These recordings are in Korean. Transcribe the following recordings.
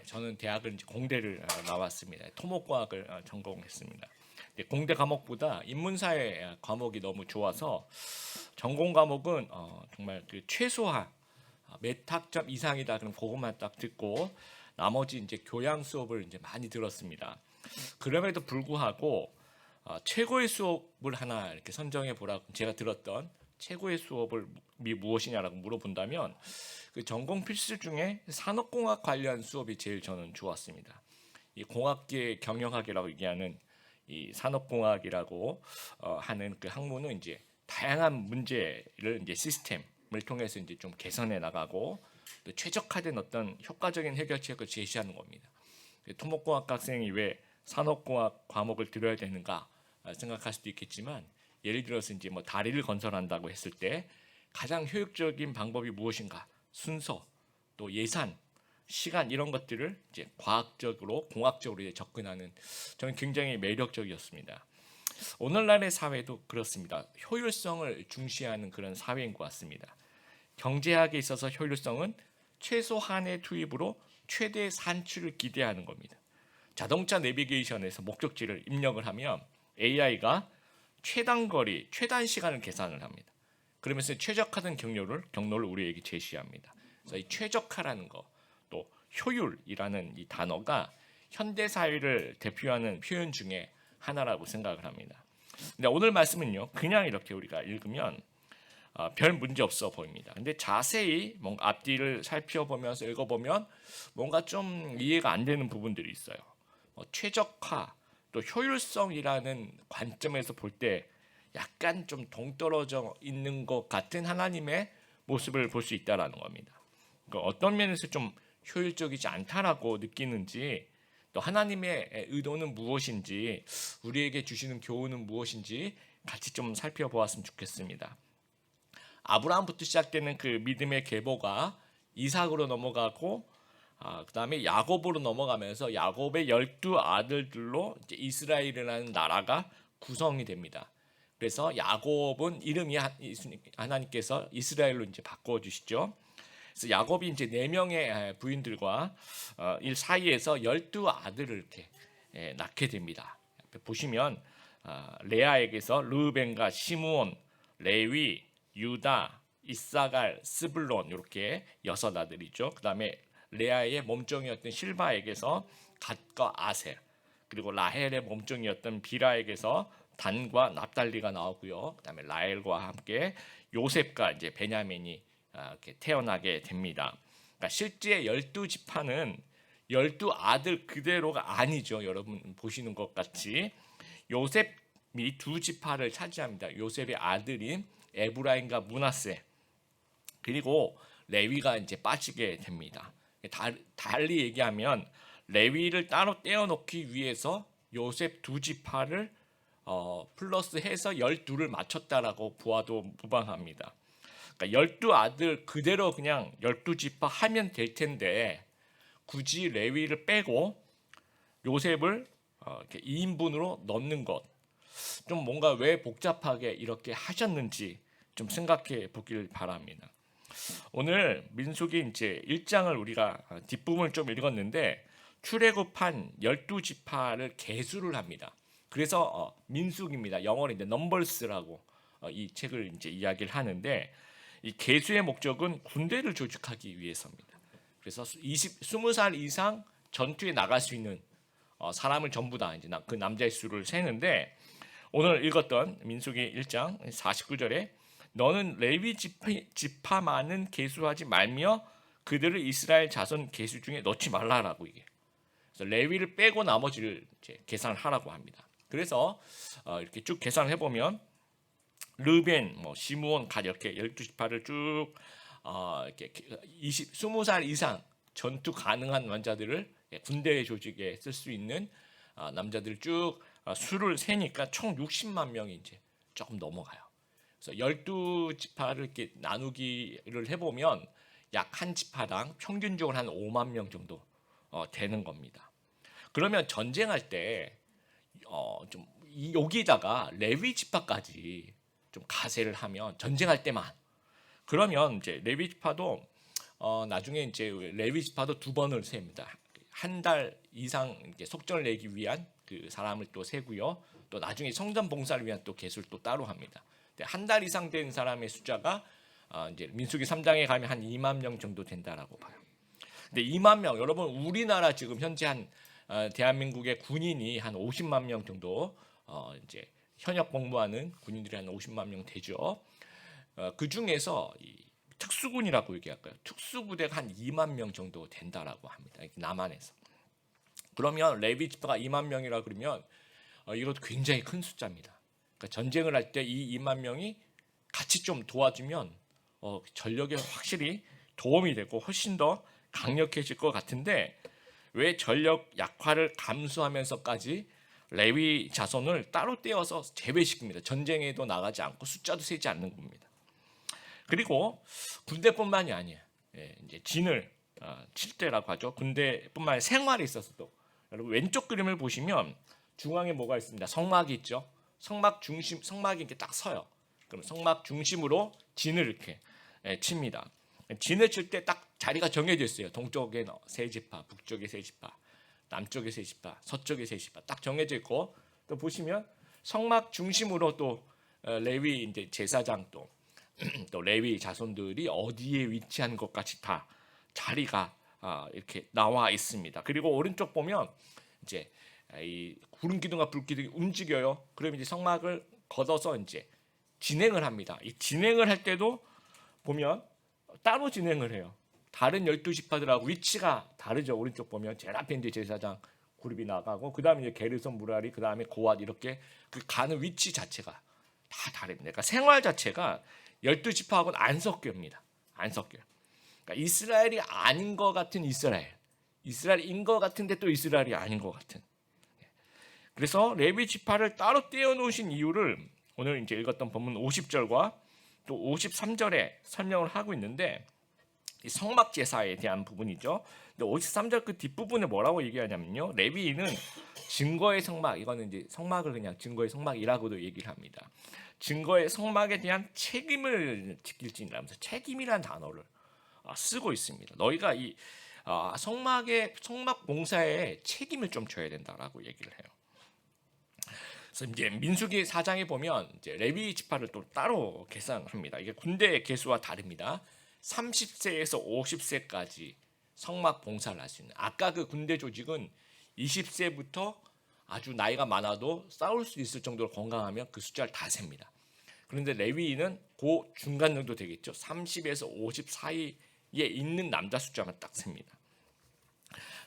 저는 대학을 이제 공대를 나왔습니다. 토목과학을 전공했습니다. 공대 과목보다 인문사회 과목이 너무 좋아서 전공 과목은 정말 그 최소한 몇 학점 이상이다 그럼 그것만 딱 듣고 나머지 이제 교양 수업을 이제 많이 들었습니다. 그럼에도 불구하고 최고의 수업을 하나 이렇게 선정해 보라고 제가 들었던 최고의 수업을 무엇이냐라고 물어본다면 그 전공 필수 중에 산업공학 관련 수업이 제일 저는 좋았습니다. 이 공학계 경영학이라고 얘기하는 이 산업공학이라고 하는 그 학문은 이제 다양한 문제를 이제 시스템을 통해서 이제 좀 개선해 나가고 또 최적화된 어떤 효과적인 해결책을 제시하는 겁니다. 토목공학 학생이 왜 산업공학 과목을 들어야 되는가 생각할 수도 있겠지만 예를 들어서 이제 뭐 다리를 건설한다고 했을 때 가장 효율적인 방법이 무엇인가 순서 또 예산 시간 이런 것들을 이제 과학적으로 공학적으로 이제 접근하는 저는 굉장히 매력적이었습니다. 오늘날의 사회도 그렇습니다. 효율성을 중시하는 그런 사회인 것 같습니다. 경제학에 있어서 효율성은 최소한의 투입으로 최대 산출을 기대하는 겁니다. 자동차 내비게이션에서 목적지를 입력을 하면 AI가 최단거리, 최단 시간을 계산을 합니다. 그러면서 최적화된 경로를 우리에게 제시합니다. 그래서 이 최적화라는 거, 또 효율이라는 이 단어가 현대 사회를 대표하는 표현 중에 하나라고 생각을 합니다. 근데 오늘 말씀은요, 그냥 이렇게 우리가 읽으면 별 문제 없어 보입니다. 근데 자세히 뭔가 앞뒤를 살펴보면서 읽어보면 뭔가 좀 이해가 안 되는 부분들이 있어요. 최적화, 또 효율성이라는 관점에서 볼 때 약간 좀 동떨어져 있는 것 같은 하나님의 모습을 볼 수 있다라는 겁니다. 그러니까 어떤 면에서 좀 효율적이지 않다라고 느끼는지 또 하나님의 의도는 무엇인지 우리에게 주시는 교훈은 무엇인지 같이 좀 살펴보았으면 좋겠습니다. 아브라함부터 시작되는 그 믿음의 계보가 이삭으로 넘어가고 그 다음에 야곱으로 넘어가면서 야곱의 12아들들로 이제 이스라엘이라는 나라가 구성이 됩니다. 그래서 야곱은 이름이 하나님께서 이스라엘로 이제 바꿔주시죠. 그래서 야곱이 이제 4명의 부인들과 이 사이에서 12아들을 이렇게 낳게 됩니다. 보시면 레아에게서 르우벤과 시므온, 레위, 유다, 이사갈, 스불론 이렇게 6아들이죠. 그 다음에 레아의 몸종이었던 실바에게서 갓과 아셀, 그리고 라헬의 몸종이었던 비라에게서 단과 납달리가 나오고요. 그다음에 라헬과 함께 요셉과 이제 베냐민이 이렇게 태어나게 됩니다. 그러니까 실제 12지파는 12아들 그대로가 아니죠. 여러분 보시는 것 같이 요셉이 2지파를 차지합니다. 요셉의 아들인 에브라임과 므낫세, 그리고 레위가 이제 빠지게 됩니다. 달리 얘기하면 레위를 따로 떼어놓기 위해서 요셉 2지파를 플러스해서 12를 맞췄다라고 보아도 무방합니다. 그러니까 12아들 그대로 그냥 12지파 하면 될 텐데 굳이 레위를 빼고 요셉을 이렇게 2인분으로 넣는 것, 좀 뭔가 왜 복잡하게 이렇게 하셨는지 좀 생각해 보길 바랍니다. 오늘 민수기 이제 1장을 우리가 뒷부분을 좀 읽었는데 출애굽한 12지파를 계수를 합니다. 그래서 민수기입니다. 영어로 이제 넘버스라고 이 책을 이제 이야기를 하는데 이 계수의 목적은 군대를 조직하기 위해서입니다. 그래서 20살 이상 전투에 나갈 수 있는 사람을 전부 다 이제 그 남자의 수를 세는데 오늘 읽었던 민수기 1장 49절에 너는 레위 지파만은 계수하지 말며 그들을 이스라엘 자손 계수 중에 넣지 말라라고 얘기해요. 그래서 레위를 빼고 나머지를 이제 계산하라고 합니다. 그래서 이렇게 쭉 계산해 보면 르벤, 시므온, 갓 이렇게 12지파를 쭉 이렇게 20살 이상 전투 가능한 남자들을 군대 조직에 쓸 수 있는 남자들을 쭉 수를 세니까 총 60만 명이 이제 조금 넘어가요. 그래서 12지파를 이렇게 나누기를 해보면 약 한 지파당 평균적으로 한 5만 명 정도 되는 겁니다. 그러면 전쟁할 때 좀 여기다가 레위 지파까지 좀 가세를 하면 전쟁할 때만 그러면 이제 레위 지파도 나중에 이제 레위 지파도 2번을 세입니다. 한 달 이상 이렇게 속전을 내기 위한 그 사람을 또 세고요. 또 나중에 성전 봉사를 위한 또 개수를 또 따로 합니다. 한 달 이상 된 사람의 숫자가 이제 민수기 3장에 가면 한 2만 명 정도 된다라고 봐요. 근데 2만 명, 여러분 우리나라 지금 현재 한 대한민국의 군인이 한 50만 명 정도 이제 현역 복무하는 군인들이 한 50만 명 되죠. 그 중에서 이 특수군이라고 얘기할까요? 특수부대가 한 2만 명 정도 된다라고 합니다. 남한에서. 그러면 레위 지파가 2만 명이라 그러면 이것도 굉장히 큰 숫자입니다. 그러니까 전쟁을 할 때 이 2만 명이 같이 좀 도와주면 전력에 확실히 도움이 되고 훨씬 더 강력해질 것 같은데 왜 전력 약화를 감수하면서까지 레위 자손을 따로 떼어서 제외시킵니다. 전쟁에도 나가지 않고 숫자도 세지 않는 겁니다. 그리고 군대뿐만이 아니에요. 이제 진을 칠 때라고 하죠. 군대뿐만 아니라 생활에 있어서도 여러분 왼쪽 그림을 보시면 중앙에 뭐가 있습니다. 성막이 있죠. 성막이 이렇게 딱 서요. 그럼 성막 중심으로 진을 이렇게 칩니다. 진을 칠 때 딱 자리가 정해져 있어요. 동쪽에 세 지파, 북쪽에 세 지파, 남쪽에 세 지파, 서쪽에 세 지파 딱 정해져 있고 또 보시면 성막 중심으로 또 레위 이제 제사장 또 레위 자손들이 어디에 위치한 것 같이 다 자리가 이렇게 나와 있습니다. 그리고 오른쪽 보면 이제 이 구름 기둥과 불 기둥이 움직여요. 그럼 이제 성막을 걷어서 이제 진행을 합니다. 이 진행을 할 때도 보면 따로 진행을 해요. 다른 12지파들하고 위치가 다르죠. 오른쪽 보면 제일 앞에 이제 제사장 그룹이 나가고 그다음에 이제 게르손, 무라리, 그다음에 고앗 이렇게 그 가는 위치 자체가 다 다릅니다. 그러니까 생활 자체가 12지파하고는 안 섞여입니다. 안 섞여요. 그러니까 이스라엘이 아닌 것 같은 이스라엘인 것 같은데 또 이스라엘이 아닌 것 같은. 그래서 레위 지파를 따로 떼어 놓으신 이유를 오늘 이제 읽었던 본문 50절과 또 53절에 설명을 하고 있는데 이 성막 제사에 대한 부분이죠. 근데 53절 그 뒷부분에 뭐라고 얘기하냐면요. 레위인은 증거의 성막, 이거는 이제 성막을 그냥 증거의 성막이라고도 얘기를 합니다. 증거의 성막에 대한 책임을 지킬지니라면서 책임이라는 단어를 쓰고 있습니다. 너희가 이 성막 봉사에 책임을 좀 져야 된다라고 얘기를 해요. 그래서 이제 민수기 4장에 보면 이제 레위 지파를 또 따로 계산합니다. 이게 군대 개수와 다릅니다. 30세에서 50세까지 성막 봉사를 할 수 있는. 아까 그 군대 조직은 20세부터 아주 나이가 많아도 싸울 수 있을 정도로 건강하면 그 숫자를 다 셉니다. 그런데 레위인은 그 중간 정도 되겠죠. 30에서 50 사이에 있는 남자 숫자만 딱 셉니다.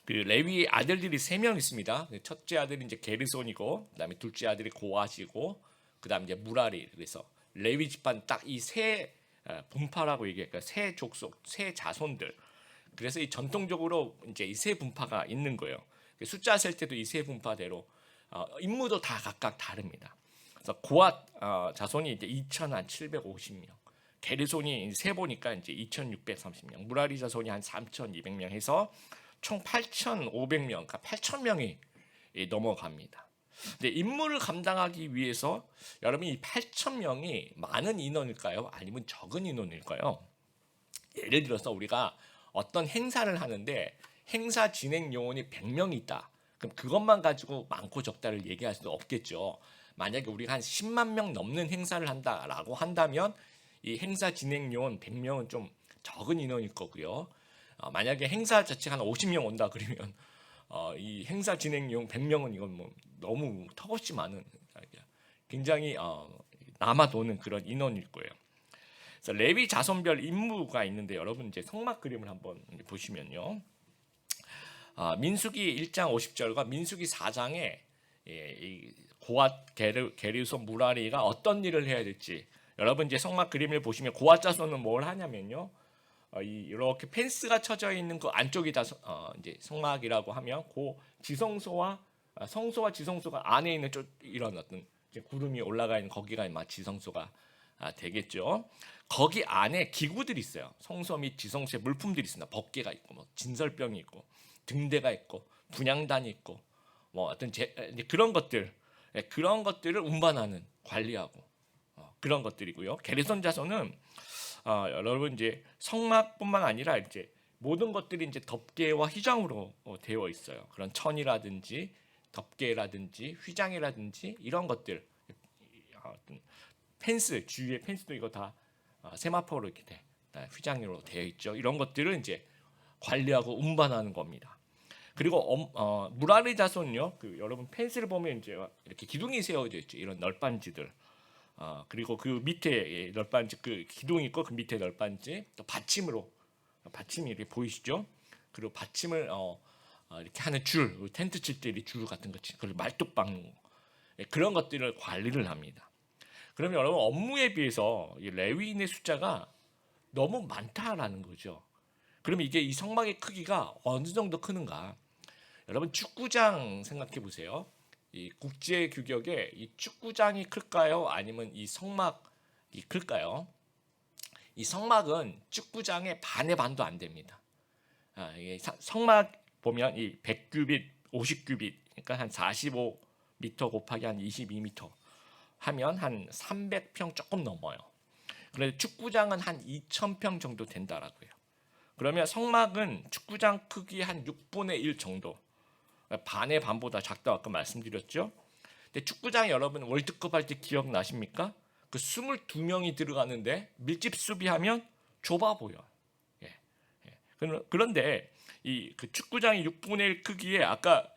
그 레위의 아들들이 3명 있습니다. 첫째 아들이 이제 게르손이고, 그다음에 둘째 아들이 고앗이고, 그다음 이제 무라리. 그래서 레위 집안 딱 이 세 분파라고 얘기할까요? 세 족속, 세 자손들. 그래서 이 전통적으로 이제 이 세 분파가 있는 거예요. 숫자 셀 때도 이 세 분파대로 임무도 다 각각 다릅니다. 그래서 고앗 자손이 이제 2,750명, 게르손이 세 보니까 이제 2,630명, 무라리 자손이 한 3,200명 해서 총 8,500명, 그러니까 8,000명이 넘어갑니다. 근데 임무를 감당하기 위해서 여러분 이 8,000명이 많은 인원일까요? 아니면 적은 인원일까요? 예를 들어서 우리가 어떤 행사를 하는데 행사 진행 요원이 100명이 있다. 그럼 그것만 가지고 많고 적다를 얘기할 수도 없겠죠. 만약에 우리가 한 10만 명 넘는 행사를 한다라고 한다면 이 행사 진행 요원 100명은 좀 적은 인원일 거고요. 만약에 행사 자체가 한 50명 온다 그러면 이 행사 진행용 100명은 이건 뭐 너무 턱없이 많은 굉장히 남아도는 그런 인원일 거예요. 그래서 레위 자손별 임무가 있는데 여러분 이제 성막 그림을 한번 보시면요. 민수기 1장 50절과 민수기 4장에 고앗, 게르손, 무라리가 어떤 일을 해야 될지 여러분 이제 성막 그림을 보시면 고앗 자손은 뭘 하냐면요. 이렇게 펜스가 쳐져 있는 그 안쪽이 다 이제 성막이라고 하면 그 지성소와 성소와 지성소가 안에 있는 이런 어떤 이제 구름이 올라가 있는 거기가 막 지성소가 되겠죠. 거기 안에 기구들이 있어요. 성소 및 지성소에 물품들이 있습니다. 법궤가 있고, 뭐 진설병이 있고, 등대가 있고, 분향단이 있고, 뭐 어떤 그런 것들을 운반하는 관리하고 그런 것들이고요. 게르손 자손은 여러분 이제 성막뿐만 아니라 이제 모든 것들이 이제 덮개와 휘장으로 되어 있어요. 그런 천이라든지 덮개라든지 휘장이라든지 이런 것들, 펜스 주위에 펜스도 이거 다 세마포로 이렇게 휘장으로 되어 있죠. 이런 것들을 이제 관리하고 운반하는 겁니다. 그리고 무라리 자손요. 그 여러분 펜스를 보면 이제 이렇게 기둥이 세워져 있죠. 이런 널빤지들. 그리고 그 밑에 널빤지 그 기둥이 있고 그 밑에 널빤지 또 받침이 이렇게 보이시죠? 그리고 받침을 이렇게 하는 줄, 텐트 칠 때 줄 같은 거, 그리고 말뚝 박는 거, 그런 것들을 관리를 합니다. 그러면 여러분 업무에 비해서 이 레위인의 숫자가 너무 많다라는 거죠. 그러면 이게 이 성막의 크기가 어느 정도 크는가? 여러분 축구장 생각해 보세요. 이 국제 규격에 이 축구장이 클까요? 아니면 이 성막이 클까요? 이 성막은 축구장의 반의 반도 안 됩니다. 이게 성막 보면 이 100규빗, 50규빗, 그러니까 한 45m 곱하기 한 22m 하면 한 300평 조금 넘어요. 그래서 축구장은 한 2,000평 정도 된다라고요. 그러면 성막은 축구장 크기 한 6분의 1 정도, 반의 반보다 작다고 아까 말씀드렸죠. 근데 축구장 여러분 월드컵 할 때 기억나십니까? 그 22명이 들어가는데 밀집 수비하면 좁아 보여요. 그런데 이 그 축구장이 6분의 1 크기에 아까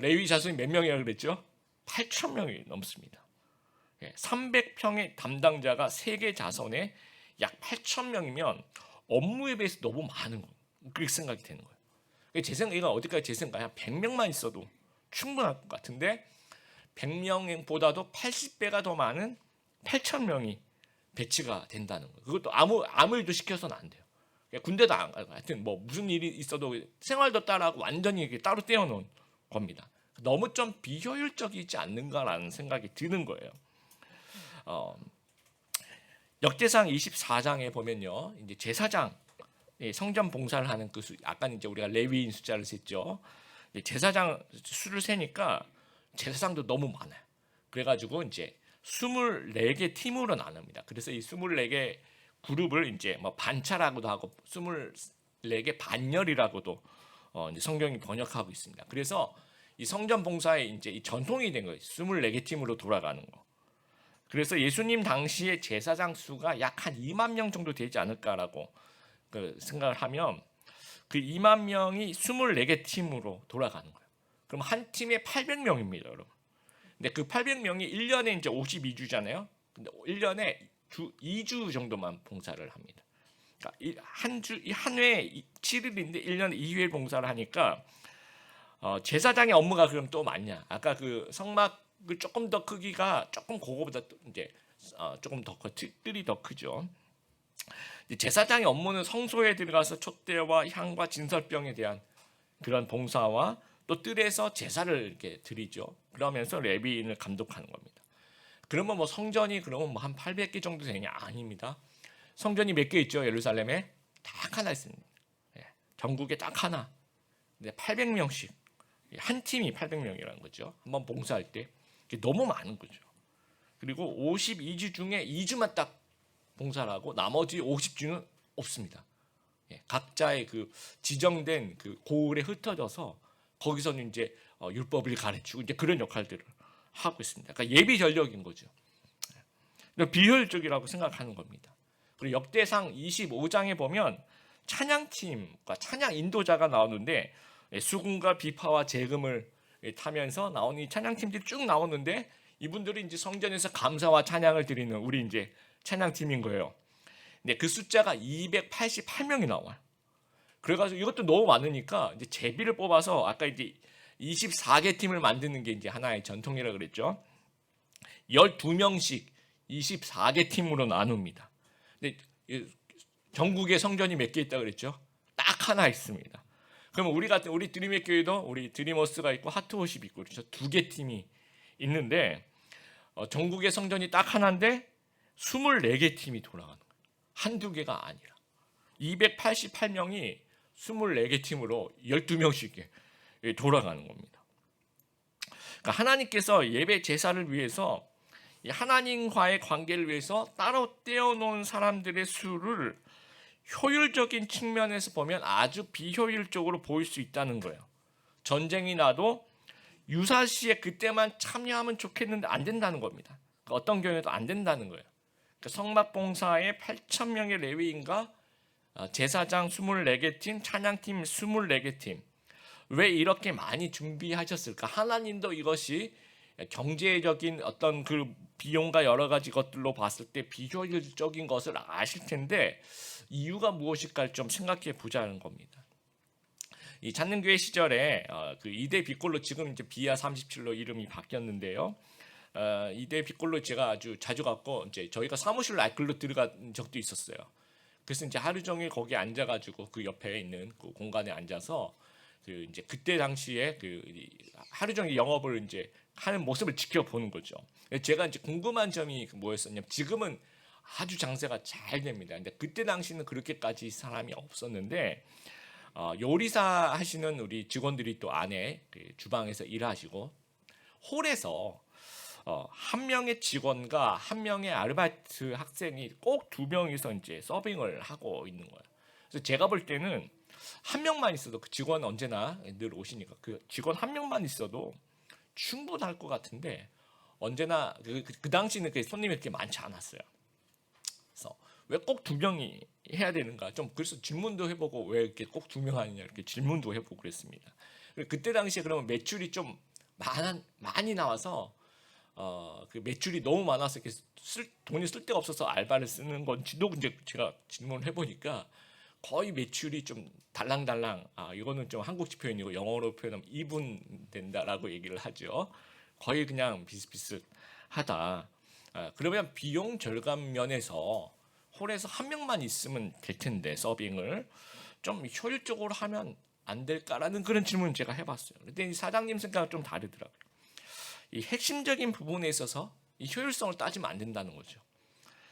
레위 자손이 몇 명이라고 그랬죠? 8,000명이 넘습니다. 300평의 담당자가 세계 자손에 약 8,000명이면 업무에 비해서 너무 많은 거, 그렇게 생각이 되는 거예요. 제 생각, 이건 어디까지 제 생각, 한 100명만 있어도 충분할 것 같은데 100명보다도 80배가 더 많은 8,000명이 배치가 된다는 거예요. 그것도 아무 일도 시켜서는 안 돼요. 군대도 안 가고 하여튼 뭐 무슨 일이 있어도 생활도 따라하고 완전히 이렇게 따로 떼어놓은 겁니다. 너무 좀 비효율적이지 않는가라는 생각이 드는 거예요. 역대상 24장에 보면요, 이제 제사장 성전 봉사를 하는 그 아까 이제 우리가 레위인 숫자를 셌죠. 제사장 수를 세니까 제사장도 너무 많아요. 그래가지고 이제 24개 팀으로 나눕니다. 그래서 이 24개 그룹을 이제 뭐 반차라고도 하고 24개 반열이라고도 이제 성경이 번역하고 있습니다. 그래서 이 성전 봉사에 이제 이 전통이 된 거예요. 24개 팀으로 돌아가는 거. 그래서 예수님 당시의 제사장 수가 약 한 2만 명 정도 되지 않을까라고 생각을 하면 그 2만 명이 24개 팀으로 돌아가는 거예요. 그럼 한 팀에 800명입니다, 여러분. 근데 그 800명이 1년에 이제 52주잖아요. 근데 1년에 2주 정도만 봉사를 합니다. 그러니까 한 회에 7일인데 1년에 2회 봉사를 하니까 제사장의 업무가 그럼 또 많냐? 아까 그 성막을 조금 더 크기가 조금 그거보다 이제 조금 더 뜰이 더 크죠. 제사장의 업무는 성소에 들어가서 촛대와 향과 진설병에 대한 그런 봉사와 또 뜰에서 제사를 이렇게 드리죠. 그러면서 레위인을 감독하는 겁니다. 그러면 뭐 성전이 그러면 뭐 한 800개 정도 되냐? 아닙니다. 성전이 몇 개 있죠? 예루살렘에 딱 하나 있습니다. 전국에 딱 하나. 근데 800명씩 한 팀이 800명이라는 거죠. 한번 봉사할 때 너무 많은 거죠. 그리고 52주 중에 2주만 딱 봉사를 하고 나머지 50주는 없습니다. 각자의 그 지정된 그 고을에 흩어져서 거기서는 이제 율법을 가르치고 이제 그런 역할들을 하고 있습니다. 그러니까 예비 전력인 거죠. 비효율적이라고 생각하는 겁니다. 그리고 역대상 25장에 보면 찬양팀과 찬양 인도자가 나오는데 수금과 비파와 재금을 타면서 나오는 이 찬양팀들이 쭉 나오는데 이분들이 이제 성전에서 감사와 찬양을 드리는 우리 이제 찬양팀인 거예요. 근데 그 숫자가 288명이 나와요. 그래가지고 이것도 너무 많으니까 이제 제비를 뽑아서 아까 이제 24개 팀을 만드는 게 이제 하나의 전통이라 그랬죠. 12명씩 24개 팀으로 나눕니다. 근데 전국에 성전이 몇 개 있다 그랬죠? 딱 하나 있습니다. 그러면 우리 드림의 교회도 우리 드리머스가 있고 하트워십 있고 그렇죠. 2개 팀이 있는데 전국의 성전이 딱 하나인데 24개 팀이 돌아가는 거예요. 한두 개가 아니라 288명이 24개 팀으로 12명씩 돌아가는 겁니다. 그러니까 하나님께서 예배 제사를 위해서 하나님과의 관계를 위해서 따로 떼어놓은 사람들의 수를 효율적인 측면에서 보면 아주 비효율적으로 보일 수 있다는 거예요. 전쟁이 나도 유사시에 그때만 참여하면 좋겠는데 안 된다는 겁니다. 어떤 경우에도 안 된다는 거예요. 성막봉사에 8,000명의 레위인과 제사장 24개 팀, 찬양팀 24개 팀. 왜 이렇게 많이 준비하셨을까? 하나님도 이것이 경제적인 어떤 그 비용과 여러 가지 것들로 봤을 때 비효율적인 것을 아실 텐데 이유가 무엇일까 좀 생각해 보자는 겁니다. 이 찾는교회 시절에 그 이대 빗골로 지금 이제 비아 37로 이름이 바뀌었는데요. 이대 빗골로 제가 아주 자주 갔고 이제 저희가 사무실로 알글로 들어간 적도 있었어요. 그래서 이제 하루 종일 거기 앉아가지고 그 옆에 있는 그 공간에 앉아서 그 이제 그때 당시에 그 하루 종일 영업을 이제 하는 모습을 지켜보는 거죠. 제가 이제 궁금한 점이 뭐였었냐면 지금은 아주 장사가 잘 됩니다. 근데 그때 당시는 그렇게까지 사람이 없었는데 요리사 하시는 우리 직원들이 또 안에 그 주방에서 일하시고 홀에서 한 명의 직원과 한 명의 아르바이트 학생이 꼭 두 명이서 이제 서빙을 하고 있는 거예요. 그래서 제가 볼 때는 한 명만 있어도 그 직원 언제나 늘 오시니까 그 직원 한 명만 있어도 충분할 것 같은데 언제나 그 당시는 그 손님이 그렇게 많지 않았어요. 그래서 왜 꼭 두 명이 해야 되는가 좀 그래서 질문도 해보고 왜 이렇게 꼭 두 명 하느냐 이렇게 질문도 해보고 그랬습니다. 그때 당시에 그러면 매출이 좀 많이 나와서 그 매출이 너무 많아서 이렇게 돈이 쓸 데가 없어서 알바를 쓰는 건지도 이제 제가 질문을 해보니까 거의 매출이 좀 달랑달랑 이거는 좀 한국식 표현이고 영어로 표현하면 이분 된다라고 얘기를 하죠. 거의 그냥 비슷비슷하다. 그러면 비용 절감 면에서 홀에서 한 명만 있으면 될 텐데 서빙을 좀 효율적으로 하면 안 될까라는 그런 질문을 제가 해봤어요. 근데 이 사장님 생각은 좀 다르더라고요. 이 핵심적인 부분에 있어서 이 효율성을 따지면 안 된다는 거죠.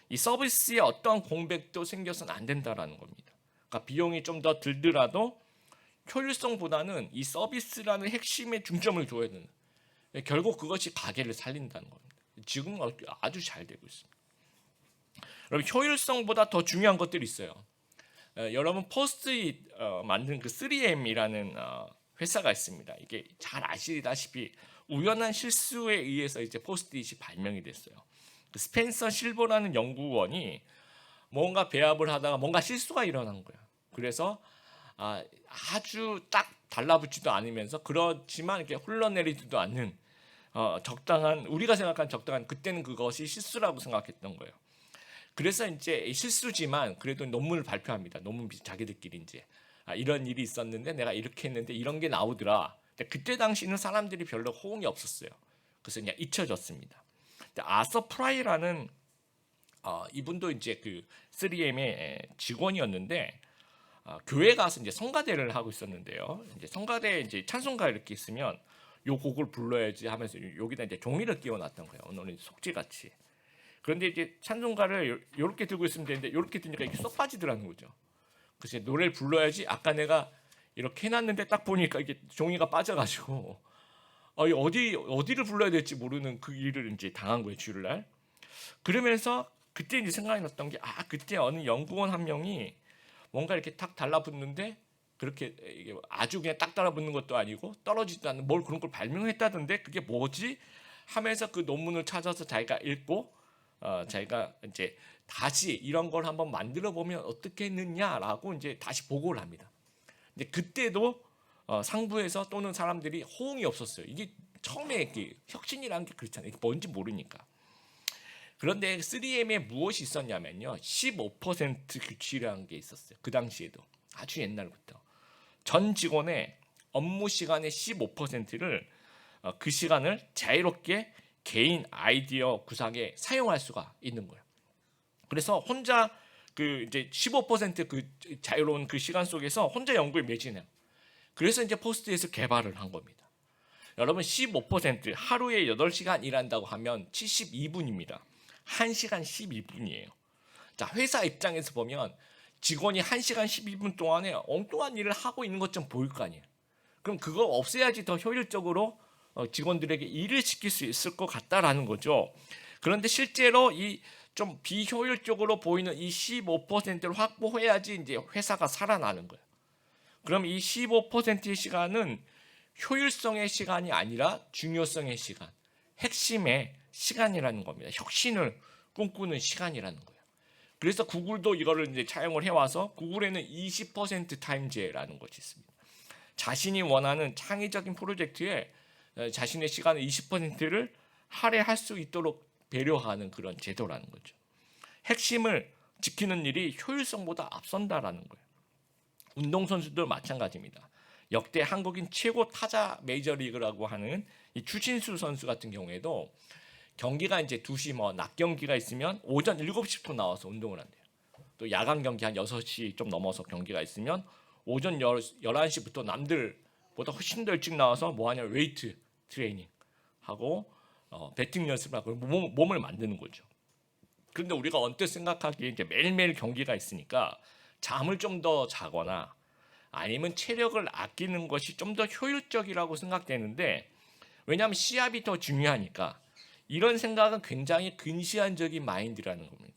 이 서비스에 어떠한 공백도 생겨서는 안 된다라는 겁니다. 그러니까 비용이 좀 더 들더라도 효율성보다는 이 서비스라는 핵심에 중점을 둬야 되는. 결국 그것이 가게를 살린다는 겁니다. 지금 아주 잘 되고 있습니다. 여러분 효율성보다 더 중요한 것들이 있어요. 여러분 포스트잇 만든 그 3M이라는 회사가 있습니다. 이게 잘 아시다시피 우연한 실수에 의해서 이제 포스트잇이 발명이 됐어요. 그 스펜서 실버라는 연구원이 뭔가 배합을 하다가 뭔가 실수가 일어난 거야. 그래서 아주 딱 달라붙지도 않으면서 그렇지만 이렇게 흘러내리지도 않는 적당한 우리가 생각한 적당한 그때는 그것이 실수라고 생각했던 거예요. 그래서 이제 실수지만 그래도 논문을 발표합니다. 논문 자기들끼리 이제 이런 일이 있었는데 내가 이렇게 했는데 이런 게 나오더라. 그때 당시는 사람들이 별로 호응이 없었어요. 그래서 그냥 잊혀졌습니다. 아서 프라이라는 이분도 이제 그 3M의 직원이었는데 교회 가서 이제 성가대를 하고 있었는데요. 이제 성가대에 이제 찬송가 이렇게 있으면 요 곡을 불러야지 하면서 여기다 이제 종이를 끼워놨던 거예요. 오늘은 속지같이. 그런데 이제 찬송가를 이렇게 들고 있으면 되는데 이렇게 드니까 이게 쏙 빠지더라는 거죠. 그래서 노래를 불러야지 아까 내가 이렇게 해놨는데 딱 보니까 이게 종이가 빠져가지고 어디를 불러야 될지 모르는 그 일을 이제 당한 거예요. 주일날. 그러면서 그때 이제 생각이 났던 게 그때 어느 연구원 한 명이 뭔가 이렇게 탁 달라붙는데 그렇게 이게 아주 그냥 딱 달라붙는 것도 아니고 떨어지지도 않는 뭘 그런 걸 발명했다던데 그게 뭐지 하면서 그 논문을 찾아서 자기가 읽고 자기가 이제 다시 이런 걸 한번 만들어 보면 어떻게 했느냐라고 이제 다시 보고를 합니다. 근데 그때도 상부에서 또는 사람들이 호응이 없었어요. 이게 처음에 혁신이라는 게 그렇잖아요. 이게 뭔지 모르니까. 그런데 3M에 무엇이 있었냐면요. 15% 규칙이라는 게 있었어요. 그 당시에도 아주 옛날부터 전 직원의 업무 시간의 15%를 그 시간을 자유롭게 개인 아이디어 구상에 사용할 수가 있는 거예요. 그래서 혼자 그 이제 15%그 자유로운 그 시간 속에서 혼자 연구에 매진해요. 그래서 이제 포스트잇을 개발을 한 겁니다. 여러분 15% 하루에 8시간 일한다고 하면 72분입니다. 1시간 12분이에요. 자, 회사 입장에서 보면 직원이 1시간 12분 동안에 엉뚱한 일을 하고 있는 것 좀 보일 거 아니에요. 그럼 그거 없애야지 더 효율적으로 직원들에게 일을 시킬 수 있을 것 같다라는 거죠. 그런데 실제로 이 좀 비효율적으로 보이는 이 15%를 확보해야지 이제 회사가 살아나는 거예요. 그럼 이 15%의 시간은 효율성의 시간이 아니라 중요성의 시간, 핵심의 시간이라는 겁니다. 혁신을 꿈꾸는 시간이라는 거예요. 그래서 구글도 이거를 이제 차용을 해와서 구글에는 20% 타임제라는 것이 있습니다. 자신이 원하는 창의적인 프로젝트에 자신의 시간의 20%를 할애할 수 있도록 배려하는 그런 제도라는 거죠. 핵심을 지키는 일이 효율성보다 앞선다라는 거예요. 운동선수도 마찬가지입니다. 역대 한국인 최고 타자 메이저리그라고 하는 이 추신수 선수 같은 경우에도 경기가 이제 2시 낮 경기가 있으면 오전 7시부터 나와서 운동을 한대요. 또 야간 경기 한 6시 좀 넘어서 경기가 있으면 오전 11시부터 남들보다 훨씬 더 일찍 나와서 뭐 하냐 웨이트 트레이닝 하고 배팅 연습을 하고 몸을 만드는 거죠. 그런데 우리가 언뜻 생각하기에 이제 매일매일 경기가 있으니까 잠을 좀 더 자거나 아니면 체력을 아끼는 것이 좀 더 효율적이라고 생각되는데, 왜냐하면 시합이 더 중요하니까 이런 생각은 굉장히 근시안적인 마인드라는 겁니다.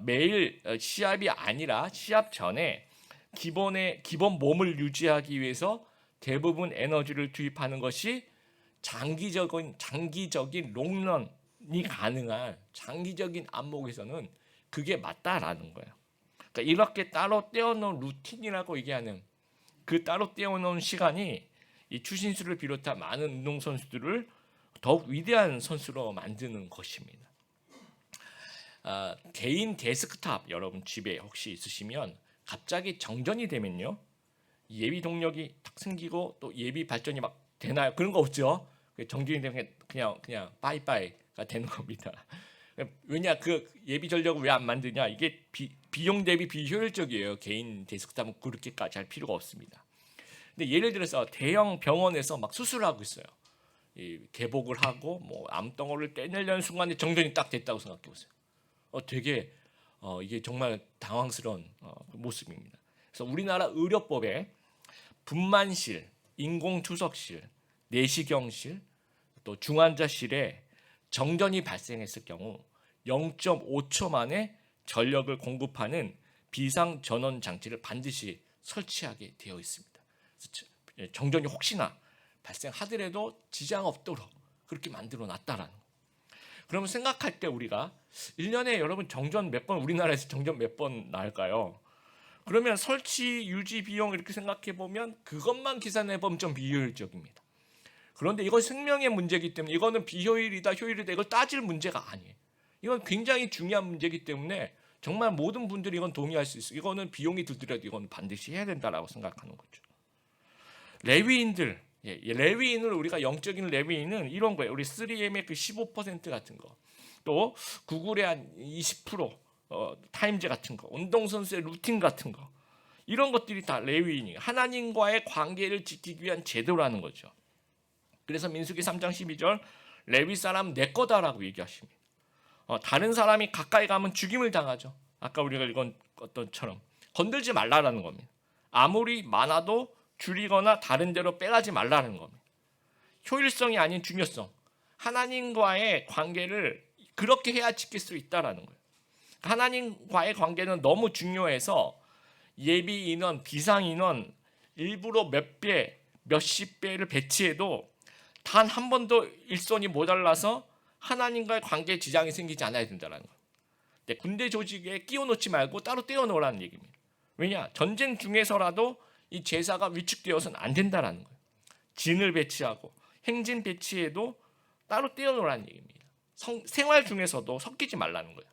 매일 시합이 아니라 시합 전에 기본 몸을 유지하기 위해서 대부분 에너지를 투입하는 것이 장기적인 롱런이 가능한 장기적인 안목에서는 그게 맞다라는 거예요. 그러니까 이렇게 따로 떼어놓은 루틴이라고 얘기하는 그 따로 떼어놓은 시간이 이 추신수를 비롯한 많은 운동선수들을 더욱 위대한 선수로 만드는 것입니다. 개인 데스크탑 여러분 집에 혹시 있으시면 갑자기 정전이 되면요, 예비 동력이 탁 생기고 또 예비 발전이 막 되나요? 그런 거 없죠. 정전이 되면 그냥 빠이빠이가 되는 겁니다. 왜냐, 그 예비 전력을 왜 안 만드냐? 이게 비용 대비 비효율적이에요. 개인 데스크탑은 그렇게까지 할 필요가 없습니다. 근데 예를 들어서 대형 병원에서 막 수술하고 있어요. 개복을 하고 뭐 암덩어리를 떼내려는 순간에 정전이 딱 됐다고 생각해 보세요. 되게 이게 정말 당황스러운 모습입니다. 그래서 우리나라 의료법에 분만실, 인공투석실, 내시경실, 또 중환자실에 정전이 발생했을 경우 0.5초 만에 전력을 공급하는 비상 전원 장치를 반드시 설치하게 되어 있습니다. 정전이 혹시나 발생하더라도 지장 없도록 그렇게 만들어 놨다라는 거예요. 그러면 생각할 때 우리가 1년에 여러분 정전 몇 번, 우리나라에서 정전 몇 번 나을까요? 그러면 설치 유지 비용 이렇게 생각해 보면 그것만 계산해 보면 좀 비효율적입니다. 그런데 이건 생명의 문제이기 때문에 이거는 비효율이다 효율이다 이걸 따질 문제가 아니에요. 이건 굉장히 중요한 문제이기 때문에 정말 모든 분들이 이건 동의할 수 있어요. 이거는 비용이 들더라도 이건 반드시 해야 된다라고 생각하는 거죠. 레위인들, 레위인을 우리가 영적인 레위인은 이런 거예요. 우리 3M의 그 15% 같은 거, 또 구글의 한 20% 타임제 같은 거, 운동선수의 루틴 같은 거, 이런 것들이 다 레위인이 하나님과의 관계를 지키기 위한 제도라는 거죠. 그래서 민수기 3장 12절 레위 사람 내 거다라고 얘기하십니다. 다른 사람이 가까이 가면 죽임을 당하죠. 아까 우리가 읽은 것처럼 건들지 말라라는 겁니다. 아무리 많아도 줄이거나 다른 데로 빼가지 말라는 겁니다. 효율성이 아닌 중요성, 하나님과의 관계를 그렇게 해야 지킬 수 있다라는 거예요. 하나님과의 관계는 너무 중요해서 예비 인원, 비상 인원 일부러 몇 배, 몇십 배를 배치해도 단 한 번도 일손이 모자라서 하나님과의 관계에 지장이 생기지 않아야 된다는 거예요. 군대 조직에 끼워놓지 말고 따로 떼어놓으라는 얘기입니다. 왜냐? 전쟁 중에서라도 이 제사가 위축되어서는 안 된다는 거예요. 진을 배치하고 행진 배치해도 따로 떼어놓으라는 얘기입니다. 생활 중에서도 섞이지 말라는 거예요.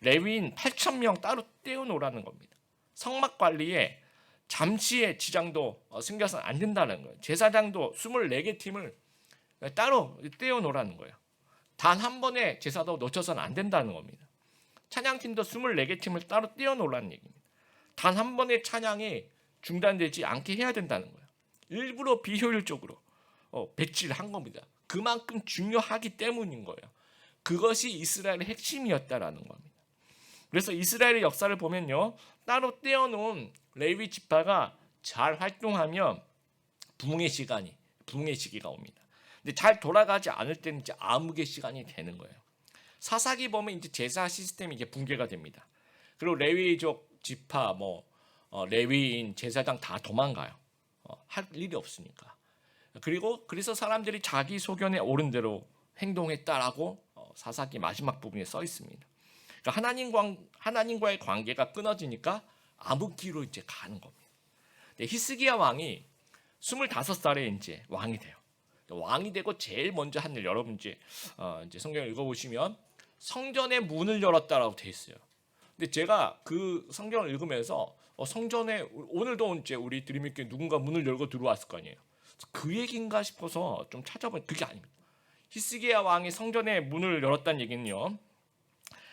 레위인 8,000명 따로 떼어놓으라는 겁니다. 성막 관리에 잠시의 지장도 생겨서는 안 된다는 거예요. 제사장도 24개 팀을 따로 떼어놓으라는 거예요. 단 한 번의 제사도 놓쳐서는 안 된다는 겁니다. 찬양팀도 24개 팀을 따로 떼어놓으라는 얘기입니다. 단 한 번의 찬양이 중단되지 않게 해야 된다는 거예요. 일부러 비효율적으로 배치를 한 겁니다. 그만큼 중요하기 때문인 거예요. 그것이 이스라엘의 핵심이었다라는 겁니다. 그래서 이스라엘의 역사를 보면요, 따로 떼어놓은 레위 지파가 잘 활동하면 부흥의 시기가 옵니다. 근데 잘 돌아가지 않을 때는 이제 암흑의 시간이 되는 거예요. 사사기 보면 이제 제사 시스템이 이제 붕괴가 됩니다. 그리고 레위족 지파 레위인 제사장 다 도망가요. 할 일이 없으니까. 그리고 그래서 사람들이 자기 소견에 옳은 대로 행동했다라고 사사기 마지막 부분에 써 있습니다. 그러니까 하나님과의 관계가 끊어지니까 암흑기로 이제 가는 겁니다. 히스기야 왕이 25살에 이제 왕이 돼요. 왕이 되고 제일 먼저 한 일, 여러분 이제 성경을 읽어보시면 성전의 문을 열었다라고 돼 있어요. 근데 제가 그 성경을 읽으면서 성전에 오늘도 이제 우리 드림교회 누군가 문을 열고 들어왔을 거 아니에요. 그 얘기인가 싶어서 좀 찾아보니 그게 아닙니다. 히스기야 왕이 성전의 문을 열었다는 얘기는요.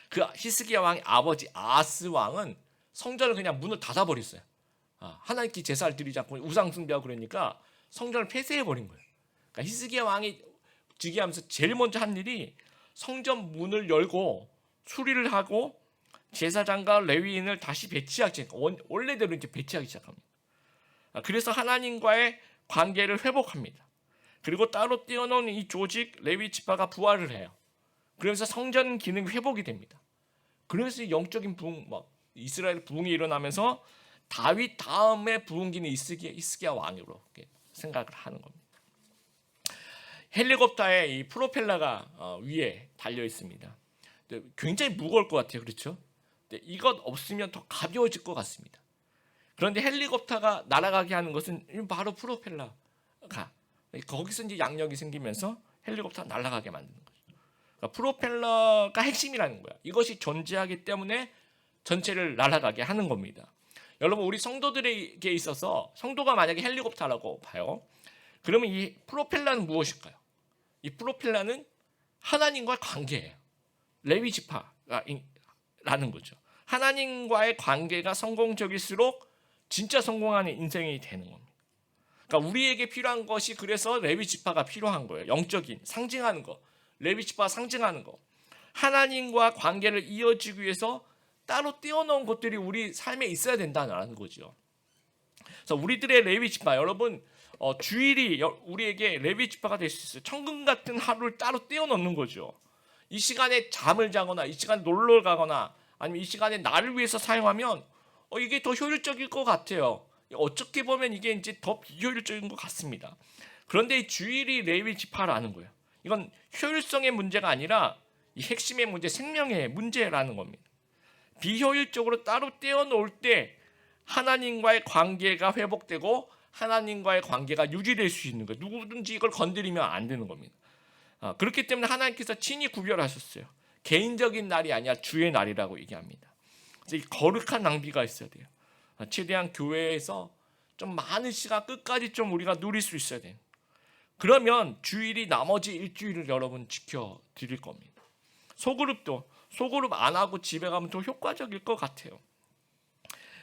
그 히스기야 왕의 아버지 아하스 왕은 성전을 그냥 문을 닫아버렸어요. 하나님께 제사를 드리지 않고 우상 숭배하고 그러니까 성전을 폐쇄해 버린 거예요. 그러니까 히스기야 왕이 즉위하면서 제일 먼저 한 일이 성전 문을 열고 수리를 하고 제사장과 레위인을 다시 배치하기 원래대로 이제 배치하기 시작합니다. 그래서 하나님과의 관계를 회복합니다. 그리고 따로 떼어놓은 이 조직 레위 지파가 부활을 해요. 그러면서 성전 기능이 회복이 됩니다. 그래서 영적인 부흥, 이스라엘 부흥이 일어나면서 다윗 다음에 부흥기는 히스기야 왕으로 생각을 하는 겁니다. 헬리콥터에 이 프로펠러가 위에 달려 있습니다. 굉장히 무거울 것 같아요, 그렇죠? 이것 없으면 더 가벼워질 것 같습니다. 그런데 헬리콥터가 날아가게 하는 것은 바로 프로펠러가 거기서 이제 양력이 생기면서 헬리콥터가 날아가게 만드는 거죠. 그러니까 프로펠러가 핵심이라는 거야. 이것이 존재하기 때문에 전체를 날아가게 하는 겁니다. 여러분 우리 성도들에게 있어서 성도가 만약에 헬리콥터라고 봐요. 그러면 이 프로펠러는 무엇일까요? 이 프로펠러는 하나님과의 관계예요. 레위 지파라는 거죠. 하나님과의 관계가 성공적일수록 진짜 성공하는 인생이 되는 겁니다. 그러니까 우리에게 필요한 것이 그래서 레위 지파가 필요한 거예요. 영적인 상징하는 거, 레위 지파가 상징하는 거. 하나님과 관계를 이어지기 위해서 따로 떼어놓은 것들이 우리 삶에 있어야 된다는 거죠. 그래서 우리들의 레위 지파, 여러분 주일이 우리에게 레위 지파가 될 수 있어요. 천금 같은 하루를 따로 떼어놓는 거죠. 이 시간에 잠을 자거나 이 시간에 놀러 가거나 아니면 이 시간에 나를 위해서 사용하면 이게 더 효율적일 것 같아요. 어떻게 보면 이게 이제 더 비효율적인 것 같습니다. 그런데 이 주일이 레위 지파라는 거예요. 이건 효율성의 문제가 아니라 이 핵심의 문제, 생명의 문제라는 겁니다. 비효율적으로 따로 떼어놓을 때 하나님과의 관계가 회복되고 하나님과의 관계가 유지될 수 있는 거예요. 누구든지 이걸 건드리면 안 되는 겁니다. 그렇기 때문에 하나님께서 친히 구별하셨어요. 개인적인 날이 아니라 주의 날이라고 얘기합니다. 그래서 이 거룩한 낭비가 있어야 돼요. 최대한 교회에서 좀 많은 시간 끝까지 좀 우리가 누릴 수 있어야 돼요. 그러면 주일이 나머지 일주일을 여러분 지켜드릴 겁니다. 소그룹 안 하고 집에 가면 더 효과적일 것 같아요.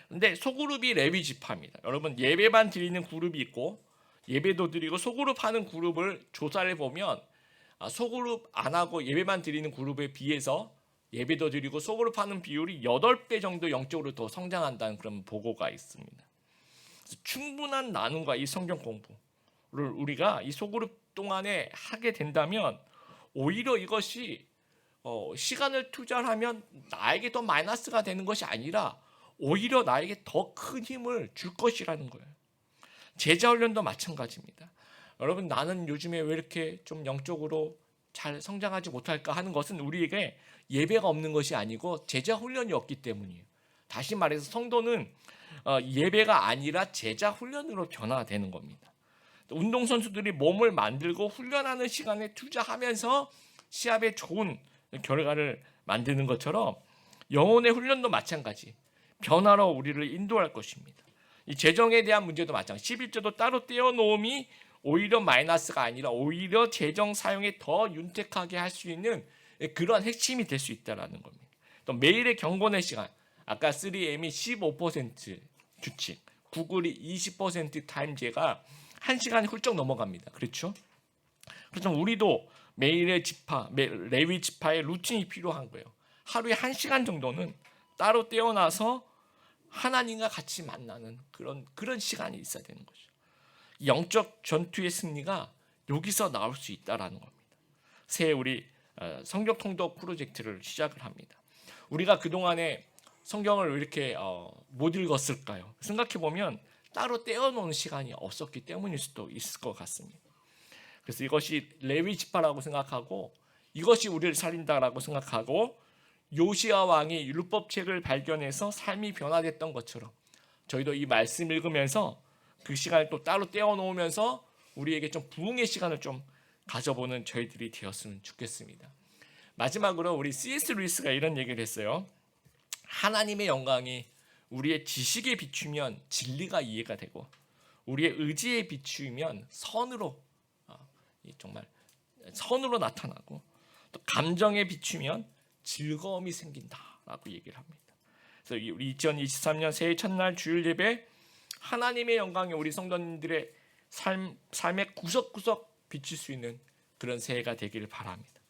근데 소그룹이 레위 지파입니다. 여러분 예배만 드리는 그룹이 있고 예배도 드리고 소그룹 하는 그룹을 조사를 해보면 소그룹 안 하고 예배만 드리는 그룹에 비해서 예배도 드리고 소그룹 하는 비율이 8배 정도 영적으로 더 성장한다는 그런 보고가 있습니다. 그래서 충분한 나눔과 이 성경 공부를 우리가 이 소그룹 동안에 하게 된다면 오히려 이것이 시간을 투자하면 나에게 더 마이너스가 되는 것이 아니라 오히려 나에게 더 큰 힘을 줄 것이라는 거예요. 제자 훈련도 마찬가지입니다. 여러분 나는 요즘에 왜 이렇게 좀 영적으로 잘 성장하지 못할까 하는 것은 우리에게 예배가 없는 것이 아니고 제자 훈련이 없기 때문이에요. 다시 말해서 성도는 예배가 아니라 제자 훈련으로 변화되는 겁니다. 운동선수들이 몸을 만들고 훈련하는 시간에 투자하면서 시합에 좋은 결과를 만드는 것처럼 영혼의 훈련도 마찬가지. 변화로 우리를 인도할 것입니다. 이 재정에 대한 문제도 마찬가지. 11조도 따로 떼어놓음이 오히려 마이너스가 아니라 오히려 재정 사용에 더 윤택하게 할 수 있는 그런 핵심이 될 수 있다는 겁니다. 또 매일의 경건의 시간, 아까 3M이 15% 규칙, 구글이 20% 타임제가 1시간이 훌쩍 넘어갑니다. 그렇죠? 그래서 우리도 매일의 레위 지파의 루틴이 필요한 거예요. 하루에 1시간 정도는 따로 떼어놔서 하나님과 같이 만나는 그런 시간이 있어야 되는 거죠. 영적 전투의 승리가 여기서 나올 수 있다라는 겁니다. 새해 우리 성경 통독 프로젝트를 시작을 합니다. 우리가 그동안에 성경을 왜 이렇게 못 읽었을까요? 생각해 보면 따로 떼어놓는 시간이 없었기 때문일 수도 있을 것 같습니다. 그래서 이것이 레위 지파라고 생각하고 이것이 우리를 살린다라고 생각하고 요시야 왕이 율법책을 발견해서 삶이 변화됐던 것처럼 저희도 이 말씀 읽으면서 그 시간을 또 따로 떼어놓으면서 우리에게 좀 부흥의 시간을 좀 가져보는 저희들이 되었으면 좋겠습니다. 마지막으로 우리 C.S. 루이스가 이런 얘기를 했어요. 하나님의 영광이 우리의 지식에 비추면 진리가 이해가 되고 우리의 의지에 비추면 선으로 정말 선으로 나타나고 또 감정에 비추면 즐거움이 생긴다라고 얘기를 합니다. 그래서 우리 2023년 새해 첫날 주일 예배 하나님의 영광이 우리 성도님들의 삶의 구석구석 비칠 수 있는 그런 새해가 되기를 바랍니다.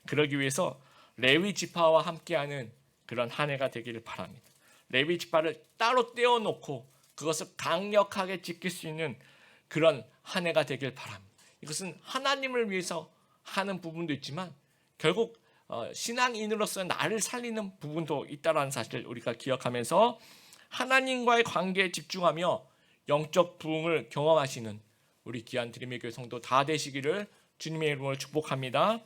그러기 위해서 레위 지파와 함께하는 그런 한 해가 되기를 바랍니다. 레위 지파를 따로 떼어놓고 그것을 강력하게 지킬 수 있는 그런 한 해가 되길 바랍니다. 이것은 하나님을 위해서 하는 부분도 있지만 결국 신앙인으로서 나를 살리는 부분도 있다는 사실을 우리가 기억하면서 하나님과의 관계에 집중하며 영적 부흥을 경험하시는 우리 귀한 드림의 교회 성도 다 되시기를 주님의 이름으로 축복합니다.